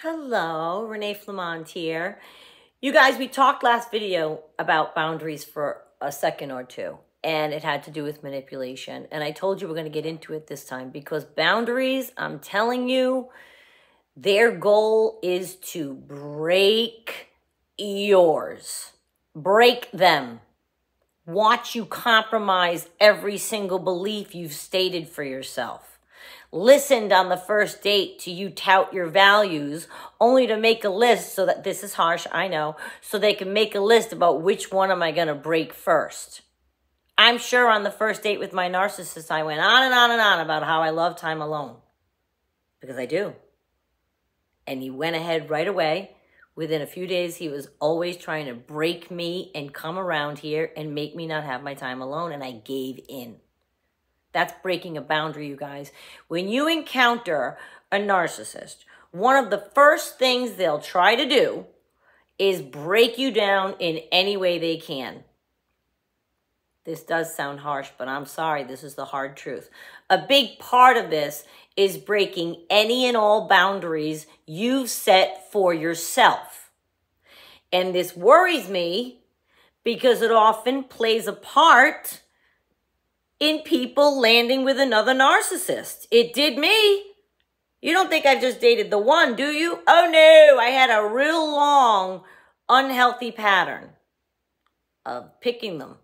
Hello, Renee Flamand here. You guys, we talked last video about boundaries for a second or two, and it had to do with manipulation. And I told you we're going to get into it this time because boundaries, I'm telling you, their goal is to break yours. Break them. Watch you compromise every single belief you've stated for yourself. Listened on the first date to you tout your values only to make a list so that, this is harsh, I know, so they can make a list about which one am I going to break first. I'm sure on the first date with my narcissist, I went on and on and on about how I love time alone. Because I do. And he went ahead right away. Within a few days, he was always trying to break me and come around here and make me not have my time alone, and I gave in. That's breaking a boundary, you guys. When you encounter a narcissist, one of the first things they'll try to do is break you down in any way they can. This does sound harsh, but I'm sorry. This is the hard truth. A big part of this is breaking any and all boundaries you've set for yourself. And this worries me because it often plays a part in people landing with another narcissist. It did me. You don't think I've just dated the one, do you? Oh no, I had a real long, unhealthy pattern of picking them.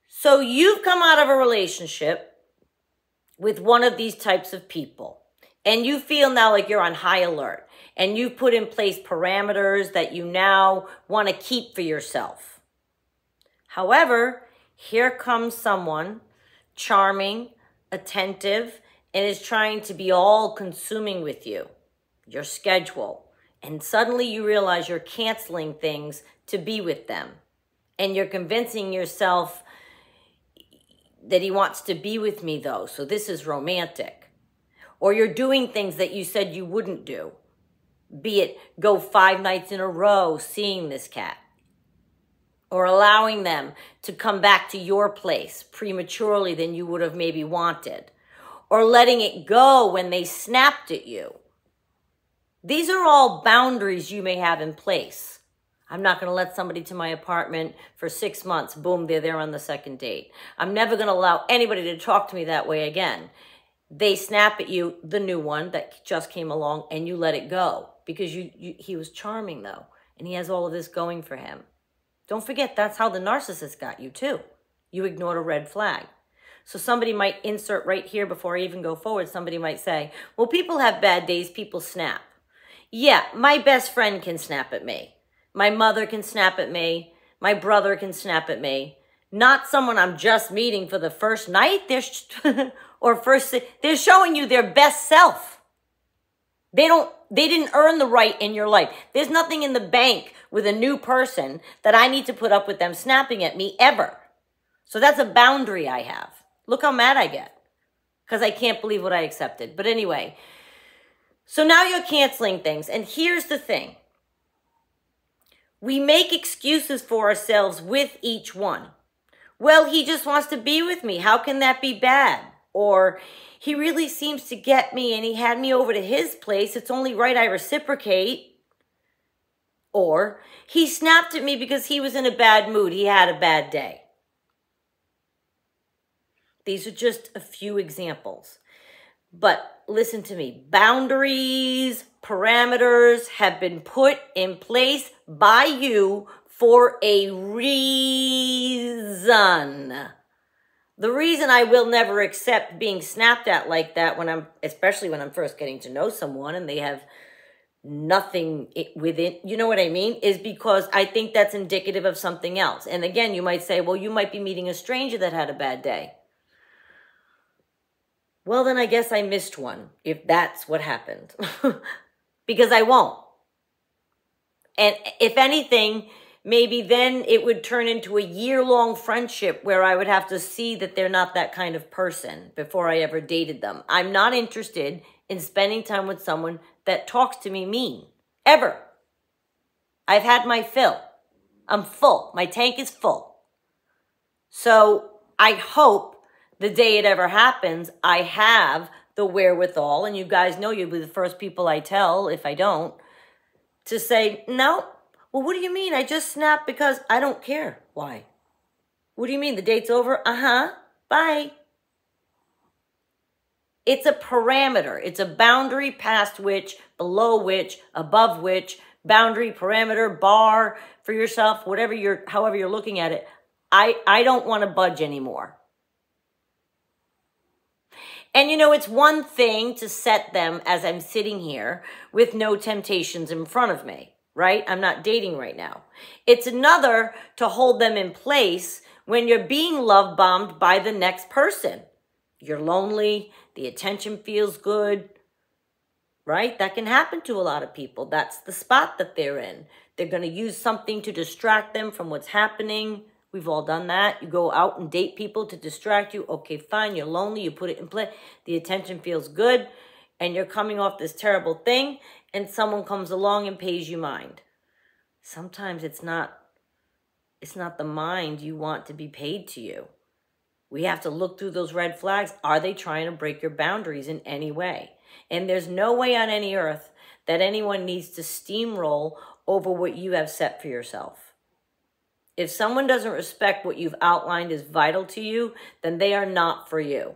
So you've come out of a relationship with one of these types of people, and you feel now like you're on high alert, and you've put in place parameters that you now want to keep for yourself. However, here comes someone charming, attentive, and is trying to be all-consuming with you, your schedule. And suddenly you realize you're canceling things to be with them. And you're convincing yourself that he wants to be with me, though, so this is romantic. Or you're doing things that you said you wouldn't do, be it go 5 nights in a row seeing this cat. Or allowing them to come back to your place prematurely than you would have maybe wanted. Or letting it go when they snapped at you. These are all boundaries you may have in place. I'm not going to let somebody to my apartment for 6 months. Boom, they're there on the second date. I'm never going to allow anybody to talk to me that way again. They snap at you, the new one that just came along, and you let it go. Because he was charming, though. And he has all of this going for him. Don't forget, that's how the narcissist got you, too. You ignored a red flag. So somebody might insert right here before I even go forward. Somebody might say, well, people have bad days. People snap. Yeah, my best friend can snap at me. My mother can snap at me. My brother can snap at me. Not someone I'm just meeting for the first night. They're showing you their best self. They didn't earn the right in your life. There's nothing in the bank with a new person that I need to put up with them snapping at me ever. So that's a boundary I have. Look how mad I get because I can't believe what I accepted. But anyway, so now you're canceling things. And here's the thing. We make excuses for ourselves with each one. Well, he just wants to be with me. How can that be bad? Or he really seems to get me and he had me over to his place. It's only right I reciprocate. Or he snapped at me because he was in a bad mood. He had a bad day. These are just a few examples. But listen to me. Boundaries, parameters have been put in place by you for a reason. The reason I will never accept being snapped at like that especially when I'm first getting to know someone and they have nothing within, you know what I mean, is because I think that's indicative of something else. And again, you might say, well, you might be meeting a stranger that had a bad day. Well, then I guess I missed one, if that's what happened. Because I won't. And if anything, maybe then it would turn into a year-long friendship where I would have to see that they're not that kind of person before I ever dated them. I'm not interested in spending time with someone that talks to me mean. Ever. I've had my fill. I'm full. My tank is full. So I hope the day it ever happens, I have the wherewithal, and you guys know you'll be the first people I tell if I don't, to say, no, well, what do you mean? I just snapped because I don't care. Why? What do you mean? The date's over? Bye. It's a parameter. It's a boundary past which, below which, above which, boundary, parameter, bar for yourself, however you're looking at it. I don't want to budge anymore. And you know, it's one thing to set them as I'm sitting here with no temptations in front of me, right? I'm not dating right now. It's another to hold them in place when you're being love bombed by the next person. You're lonely, the attention feels good, right? That can happen to a lot of people. That's the spot that they're in. They're going to use something to distract them from what's happening. We've all done that. You go out and date people to distract you. Okay, fine, you're lonely, you put it in play. The attention feels good, and you're coming off this terrible thing, and someone comes along and pays you mind. Sometimes it's not the mind you want to be paid to you. We have to look through those red flags. Are they trying to break your boundaries in any way? And there's no way on any earth that anyone needs to steamroll over what you have set for yourself. If someone doesn't respect what you've outlined as vital to you, then they are not for you.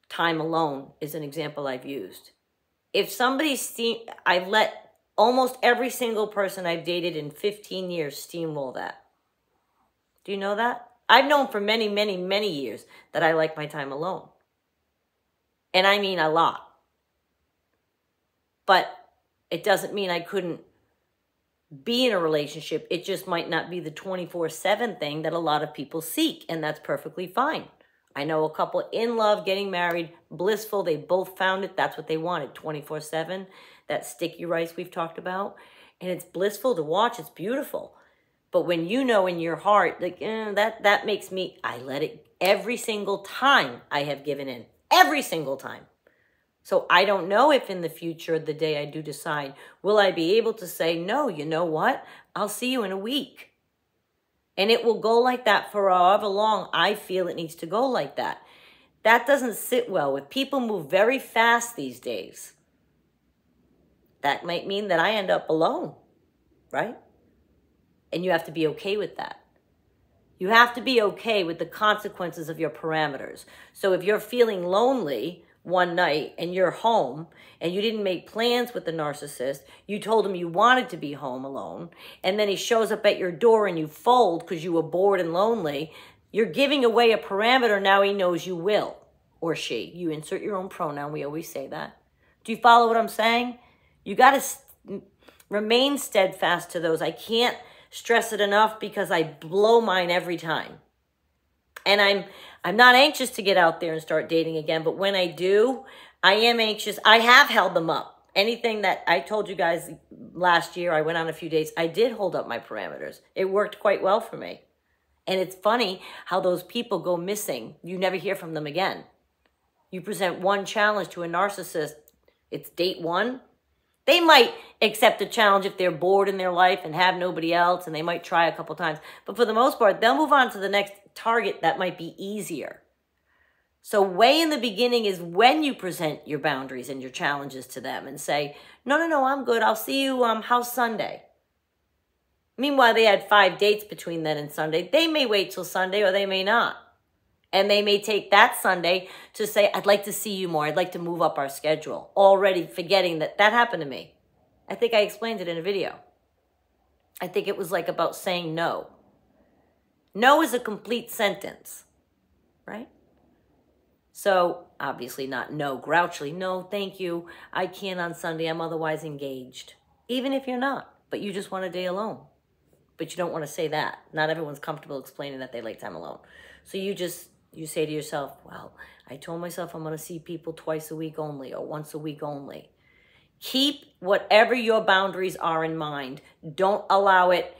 Time alone is an example I've used. If I've let almost every single person I've dated in 15 years steamroll that. Do you know that? I've known for many, many, many years that I like my time alone. And I mean a lot. But it doesn't mean I couldn't be in a relationship. It just might not be the 24/7 thing that a lot of people seek, and that's perfectly fine. I know a couple in love, getting married, blissful. They both found it. That's what they wanted, 24/7. That sticky rice we've talked about. And it's blissful to watch. It's beautiful. But when you know in your heart, like, that makes me, I let it every single time I have given in. Every single time. So I don't know if in the future, the day I do decide, will I be able to say, no, you know what? I'll see you in a week. And it will go like that for however long I feel it needs to go like that. That doesn't sit well with people. Move very fast these days. That might mean that I end up alone, right? And you have to be okay with that. You have to be okay with the consequences of your parameters. So if you're feeling lonely one night and you're home and you didn't make plans with the narcissist, you told him you wanted to be home alone, and then he shows up at your door and you fold because you were bored and lonely, you're giving away a parameter now he knows you will, or she. You insert your own pronoun. We always say that. Do you follow what I'm saying? You got to remain steadfast to those. I can't stress it enough because I blow mine every time. And I'm not anxious to get out there and start dating again, but when I do, I am anxious. I have held them up. Anything that I told you guys last year, I went on a few dates, I did hold up my parameters. It worked quite well for me. And it's funny how those people go missing. You never hear from them again. You present one challenge to a narcissist, it's date one. They might accept the challenge if they're bored in their life and have nobody else, and they might try a couple times. But for the most part, they'll move on to the next target that might be easier. So way in the beginning is when you present your boundaries and your challenges to them and say, no, I'm good. I'll see you house Sunday. Meanwhile, they had 5 dates between then and Sunday. They may wait till Sunday or they may not. And they may take that Sunday to say, I'd like to see you more. I'd like to move up our schedule. Already forgetting that happened to me. I think I explained it in a video. I think it was like about saying no. No is a complete sentence, right? So obviously not no grouchily. No, thank you. I can't on Sunday. I'm otherwise engaged. Even if you're not, but you just want a day alone. But you don't want to say that. Not everyone's comfortable explaining that they like time alone. So you say to yourself, well, I told myself I'm going to see people twice a week only or once a week only. Keep whatever your boundaries are in mind. Don't allow it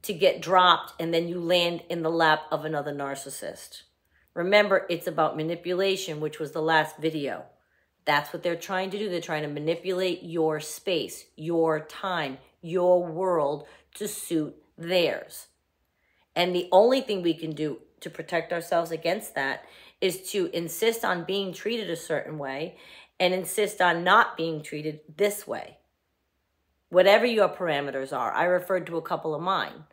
to get dropped and then you land in the lap of another narcissist. Remember, it's about manipulation, which was the last video. That's what they're trying to do. They're trying to manipulate your space, your time, your world to suit theirs. And the only thing we can do to protect ourselves against that is to insist on being treated a certain way and insist on not being treated this way. Whatever your parameters are. I referred to a couple of mine.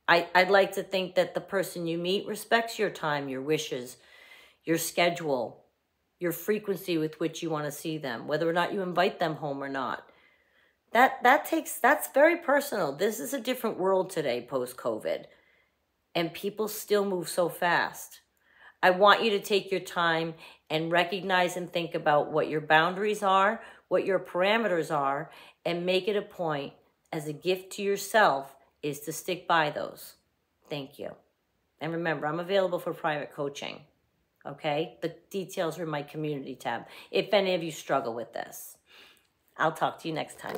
I'd like to think that the person you meet respects your time, your wishes, your schedule, your frequency with which you want to see them, whether or not you invite them home or not. That's very personal. This is a different world today, post-COVID. And people still move so fast. I want you to take your time and recognize and think about what your boundaries are, what your parameters are, and make it a point as a gift to yourself is to stick by those. Thank you. And remember, I'm available for private coaching. Okay? The details are in my community tab if any of you struggle with this. I'll talk to you next time.